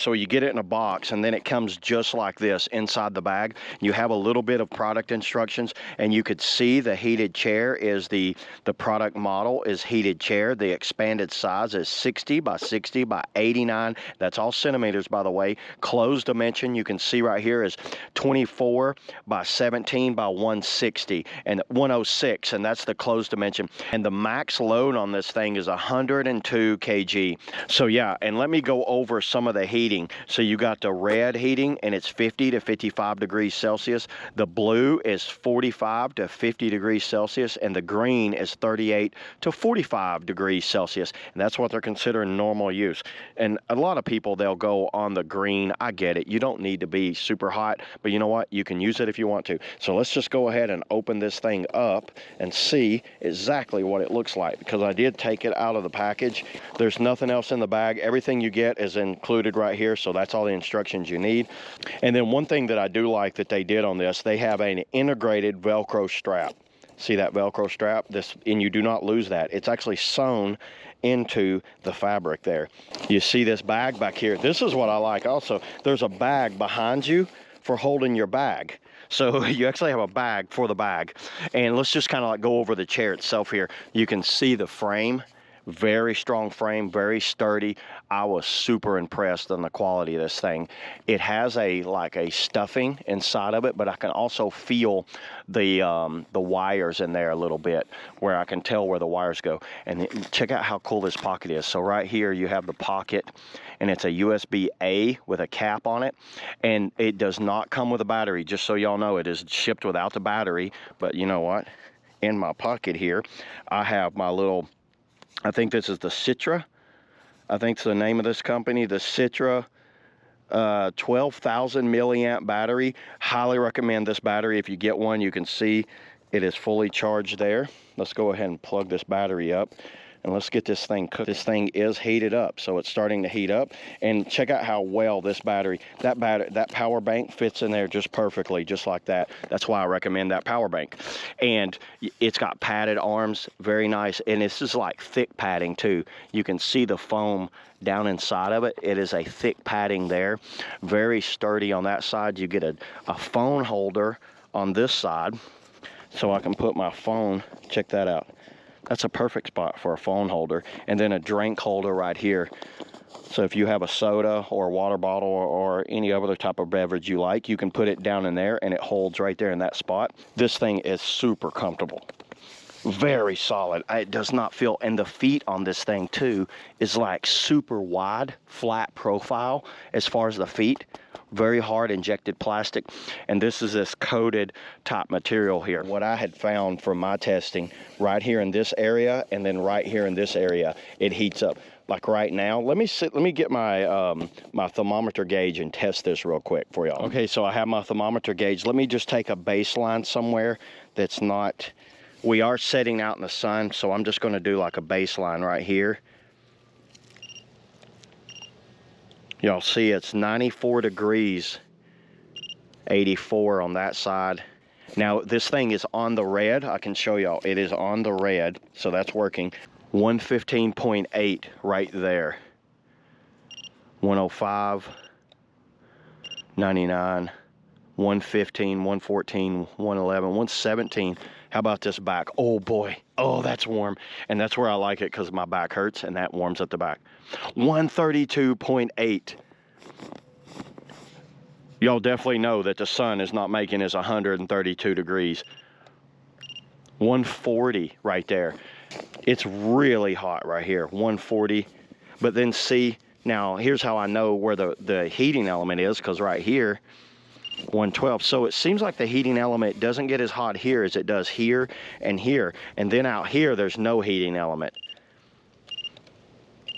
So you get it in a box, and then it comes just like this inside the bag. You have a little bit of product instructions, and you could see the heated chair is the product model is heated chair. The expanded size is 60 by 60 by 89. That's all centimeters, by the way. Closed dimension, you can see right here, is 24 by 17 by 160 and 106, and that's the closed dimension. And the max load on this thing is 102 kg. So yeah, and let me go over some of the heating. So you got the red heating, and it's 50 to 55 degrees Celsius. The blue is 45 to 50 degrees Celsius, and the green is 38 to 45 degrees Celsius. And that's what they're considering normal use. And a lot of people, they'll go on the green. I get it. You don't need to be super hot, but you know what? You can use it if you want to. So let's just go ahead and open this thing up and see exactly what it looks like, because I did take it out of the package. There's nothing else in the bag. Everything you get is included right here, so that's all the instructions you need. And then one thing that I do like that they did on this, they have an integrated Velcro strap. See that Velcro strap? And you do not lose that. It's actually sewn into the fabric there. You see this bag back here? This is what I like also. There's a bag behind you for holding your bag. So you actually have a bag for the bag. And let's just kind of like go over the chair itself here. You can see the frame. Very strong frame, very sturdy. I was super impressed on the quality of this thing. It has like a stuffing inside of it, but I can also feel the wires in there a little bit, where I can tell where the wires go. And check out how cool this pocket is. So right here you have the pocket, and it's a USB-A with a cap on it, and it does not come with a battery. Just so y'all know, it is shipped without the battery. But you know what? In my pocket here, I have my little, I think this is the Citra. I think it's the name of this company, the Citra 12,000 milliamp battery. Highly recommend this battery. If you get one, you can see it is fully charged there. Let's go ahead and plug this battery up, and let's get this thing cooked. This thing is heated up, so it's starting to heat up. And check out how well this battery, that power bank fits in there just perfectly, just like that. That's why I recommend that power bank. And it's got padded arms, very nice. And this is like thick padding too. You can see the foam down inside of it. It is a thick padding there, very sturdy on that side. You get a phone holder on this side, so I can put my phone. Check that out. That's a perfect spot for a phone holder. And then a drink holder right here. So if you have a soda or a water bottle or any other type of beverage you like, you can put it down in there, and it holds right there in that spot. This thing is super comfortable. Very solid. It does not feel, and the feet on this thing too is like super wide, flat profile as far as the feet. Very hard injected plastic, and this is this coated top material here. What I had found from my testing, right here in this area and then right here in this area, it heats up. Like right now, let me get my my thermometer gauge and test this real quick for y'all. Okay, so I have my thermometer gauge. Let me just take a baseline somewhere that's not, we are setting out in the sun, so I'm just going to do like a baseline right here. Y'all see it's 94 degrees, 84 on that side. Now this thing is on the red. I can show y'all, it is on the red, so that's working. 115.8 right there. 105, 99, 115, 114, 111, 117. How about this back? Oh boy, oh, that's warm. And that's where I like it, because my back hurts, and that warms at the back. 132.8. Y'all definitely know that the sun is not making us 132 degrees. 140 right there. It's really hot right here, 140. But then see, now here's how I know where the heating element is, because right here, 112. So it seems like the heating element doesn't get as hot here as it does here and here. And then out here, there's no heating element.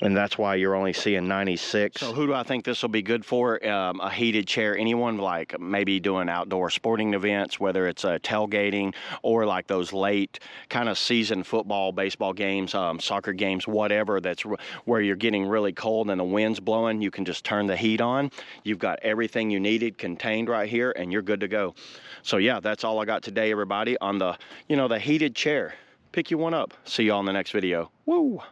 And that's why you're only seeing 96. So who do I think this will be good for? A heated chair. Anyone like maybe doing outdoor sporting events, whether it's tailgating or like those late kind of season football, baseball games, soccer games, whatever, that's where you're getting really cold and the wind's blowing. You can just turn the heat on. You've got everything you needed contained right here, and you're good to go. So yeah, that's all I got today, everybody, on the, the heated chair. Pick you one up. See you all in the next video. Woo!